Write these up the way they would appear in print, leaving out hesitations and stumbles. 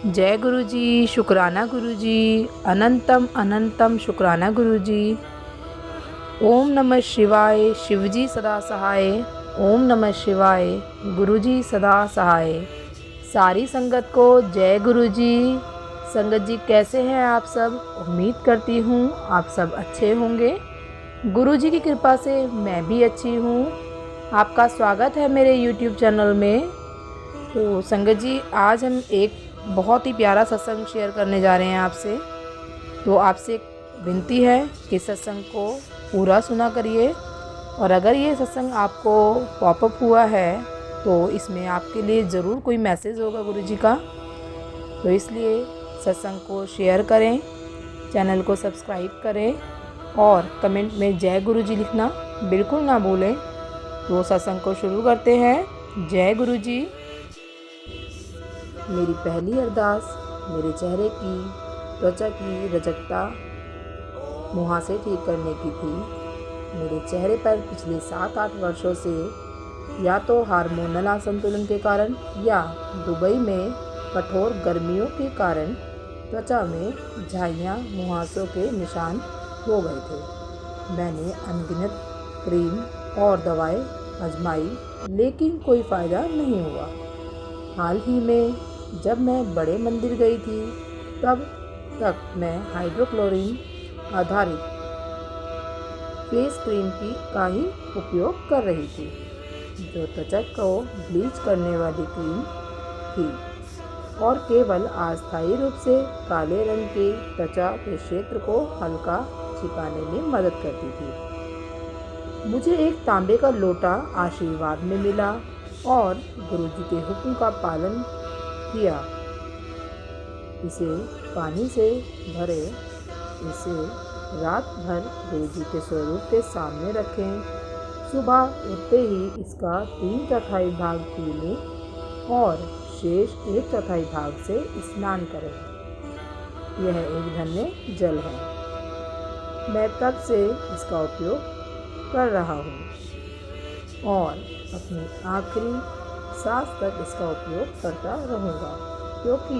जय गुरु जी, शुक्राना गुरु जी, अनंतम अनंतम शुक्राना गुरु जी। ओम नमः शिवाय, शिवजी सदा सहाय। ओम नमः शिवाय, गुरु जी सदा सहाय। सारी संगत को जय गुरु जी। संगत जी कैसे हैं आप सब? उम्मीद करती हूँ आप सब अच्छे होंगे। गुरु जी की कृपा से मैं भी अच्छी हूँ। आपका स्वागत है मेरे YouTube चैनल में। तो संगत जी, आज हम एक बहुत ही प्यारा सत्संग शेयर करने जा रहे हैं आपसे। तो आपसे एक विनती है कि सत्संग को पूरा सुना करिए, और अगर ये सत्संग आपको पॉपअप हुआ है तो इसमें आपके लिए ज़रूर कोई मैसेज होगा गुरु जी का। तो इसलिए सत्संग को शेयर करें, चैनल को सब्सक्राइब करें और कमेंट में जय गुरु जी लिखना बिल्कुल ना भूलें। तो सत्संग को शुरू करते हैं। जय गुरु जी। मेरी पहली अरदास मेरे चेहरे की त्वचा की रजकता मुहासे ठीक करने की थी। मेरे चेहरे पर पिछले 7-8 वर्षों से या तो हार्मोनल असंतुलन के कारण या दुबई में कठोर गर्मियों के कारण त्वचा में झाइयाँ मुहासों के निशान हो गए थे। मैंने अनगिनत क्रीम और दवाएं आजमाई, लेकिन कोई फ़ायदा नहीं हुआ। हाल ही में जब मैं बड़े मंदिर गई थी तब तक मैं हाइड्रोक्लोरिन आधारित फेस क्रीम का ही उपयोग कर रही थी, जो त्वचा को ब्लीच करने वाली क्रीम थी और केवल अस्थायी रूप से काले रंग के त्वचा के क्षेत्र को हल्का छिपाने में मदद करती थी। मुझे एक तांबे का लोटा आशीर्वाद में मिला और गुरुजी के हुक्म का पालन किया। इसे पानी से भरे, इसे रात भर गुरुजी के स्वरूप के सामने रखें। सुबह उठते ही इसका 3/4 भाग पी लें और शेष 1/4 भाग से स्नान करें। यह एक धन्य जल है। मैं तब से इसका उपयोग कर रहा हूँ और अपनी आखिरी सांस तक इसका उपयोग करता रहूँगा, क्योंकि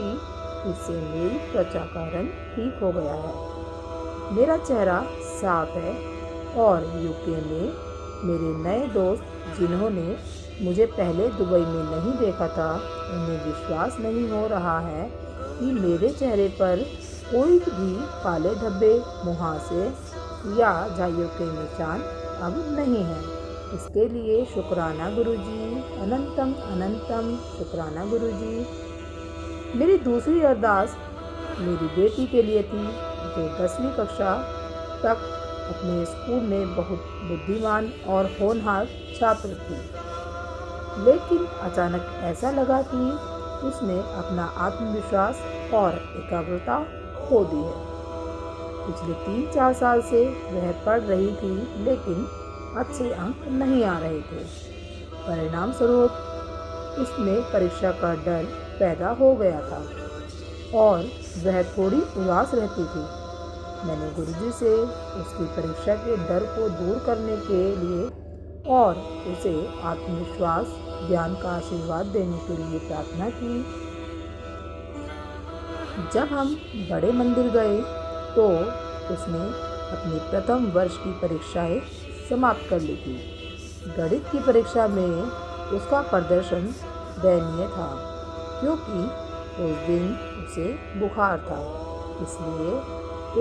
इससे मेरी त्वचा का रंग ठीक हो गया है। मेरा चेहरा साफ है और यूके में मेरे नए दोस्त जिन्होंने मुझे पहले दुबई में नहीं देखा था, उन्हें विश्वास नहीं हो रहा है कि मेरे चेहरे पर कोई भी काले धब्बे, मुहासे या झाइयों के निशान अब नहीं हैं। इसके लिए शुक्राना गुरुजी, अनंतम अनंतम शुक्राना गुरुजी। मेरी दूसरी अरदास मेरी बेटी के लिए थी, जो 10वीं कक्षा तक अपने स्कूल में बहुत बुद्धिमान और होनहार छात्र थी, लेकिन अचानक ऐसा लगा कि उसने अपना आत्मविश्वास और एकाग्रता खो दी है। पिछले 3-4 साल से वह पढ़ रही थी, लेकिन अच्छे अंक नहीं आ रहे थे। परिणाम स्वरूप उसमें परीक्षा का डर पैदा हो गया था और वह थोड़ी उदास रहती थी। मैंने गुरुजी से उसकी परीक्षा के डर को दूर करने के लिए और उसे आत्मविश्वास, ज्ञान का आशीर्वाद देने के लिए प्रार्थना की। जब हम बड़े मंदिर गए तो उसने अपनी प्रथम वर्ष की परीक्षाएं समाप्त कर ली थी। गणित की परीक्षा में उसका प्रदर्शन दयनीय था, क्योंकि उस दिन उसे बुखार था। इसलिए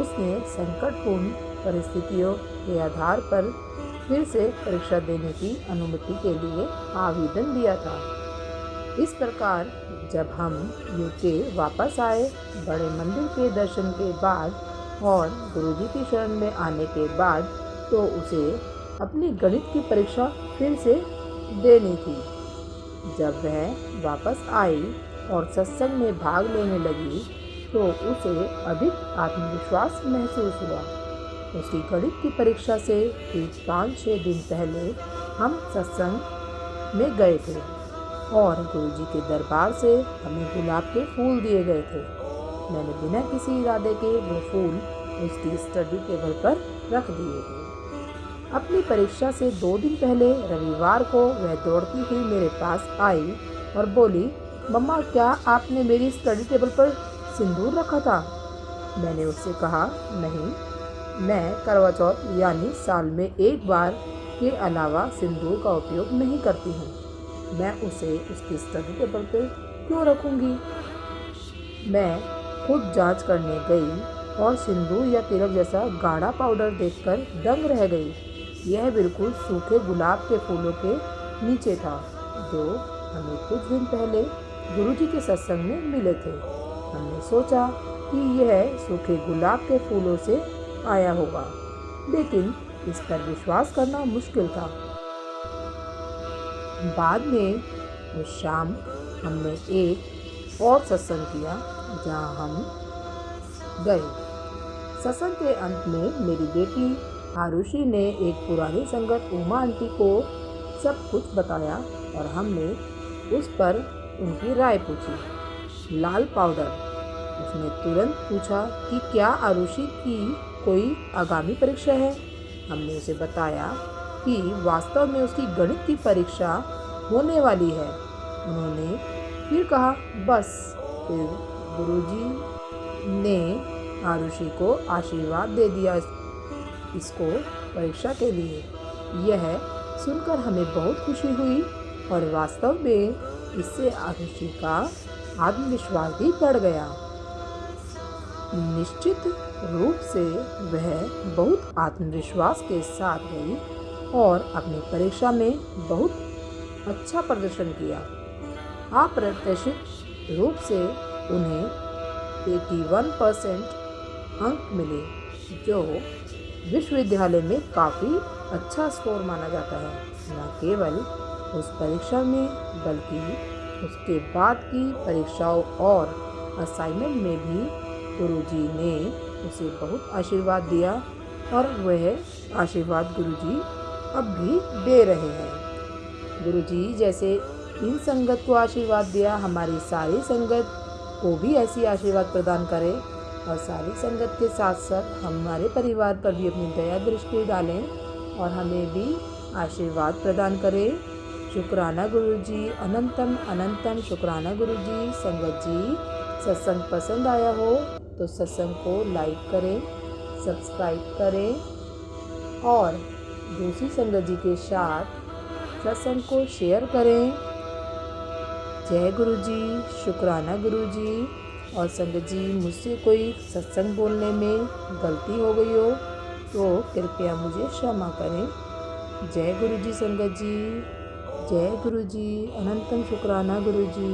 उसने संकटपूर्ण परिस्थितियों के आधार पर फिर से परीक्षा देने की अनुमति के लिए आवेदन दिया था। इस प्रकार जब हम यूके वापस आए, बड़े मंदिर के दर्शन के बाद और गुरुजी की शरण में आने के बाद, तो उसे अपनी गणित की परीक्षा फिर से देनी थी। जब वह वापस आई और सत्संग में भाग लेने लगी तो उसे अधिक आत्मविश्वास महसूस हुआ। उसकी गणित की परीक्षा से ठीक 5-6 दिन पहले हम सत्संग में गए थे और गुरुजी के दरबार से हमें गुलाब के फूल दिए गए थे। मैंने बिना किसी इरादे के वो फूल उसकी स्टडी टेबल पर रख दिए थे। अपनी परीक्षा से 2 दिन पहले रविवार को वह दौड़ती हुई मेरे पास आई और बोली, मम्मा, क्या आपने मेरी स्टडी टेबल पर सिंदूर रखा था? मैंने उससे कहा, नहीं, मैं करवा चौथ यानी साल में एक बार के अलावा सिंदूर का उपयोग नहीं करती हूँ। मैं उसे उसकी स्टडी टेबल पर क्यों रखूँगी? मैं खुद जांच करने गई और सिंदूर या तिलक जैसा गाढ़ा पाउडर देखकर दंग रह गई। यह बिल्कुल सूखे गुलाब के फूलों के नीचे था, जो हमें कुछ दिन पहले गुरुजी के सत्संग में मिले थे। हमने सोचा कि यह सूखे गुलाब के फूलों से आया होगा, लेकिन इस पर विश्वास करना मुश्किल था। बाद में उस शाम हमने एक और सत्संग किया जहां हम गए। सत्संग के अंत में मेरी बेटी आरुषि ने एक पुरानी संगत उमा आंटी को सब कुछ बताया और हमने उस पर उनकी राय पूछी। लाल पाउडर। उसने तुरंत पूछा कि क्या आरुषि की कोई आगामी परीक्षा है। हमने उसे बताया कि वास्तव में उसकी गणित की परीक्षा होने वाली है। उन्होंने फिर कहा, बस। फिर गुरुजी ने आरुषि को आशीर्वाद दे दिया इसको परीक्षा के लिए। यह सुनकर हमें बहुत खुशी हुई और वास्तव में इससे आरुषि का आत्मविश्वास भी बढ़ गया। निश्चित रूप से वह बहुत आत्मविश्वास के साथ गई और अपनी परीक्षा में बहुत अच्छा प्रदर्शन किया। अप्रत्याशित रूप से उन्हें 81% अंक मिले, जो विश्वविद्यालय में काफ़ी अच्छा स्कोर माना जाता है। न केवल उस परीक्षा में बल्कि उसके बाद की परीक्षाओं और असाइनमेंट में भी गुरुजी ने उसे बहुत आशीर्वाद दिया और वह आशीर्वाद गुरुजी अब भी दे रहे हैं। गुरुजी जैसे इन संगत को आशीर्वाद दिया, हमारी सारी संगत को भी ऐसी आशीर्वाद प्रदान करे और सारी संगत के साथ साथ हमारे परिवार पर भी अपनी दया दृष्टि डालें और हमें भी आशीर्वाद प्रदान करें। शुक्राना गुरुजी, अनंतम अनंतम शुक्राना गुरुजी। संगत जी, सत्संग पसंद आया हो तो सत्संग को लाइक करें, सब्सक्राइब करें और दूसरी संगत जी के साथ सत्संग को शेयर करें। जय गुरुजी, शुक्राना गुरुजी। और संगत जी, मुझसे कोई सत्संग बोलने में गलती हो गई हो तो कृपया मुझे क्षमा करें। जय गुरुजी संगत जी, जय गुरुजी, अनंतम शुक्राना गुरुजी।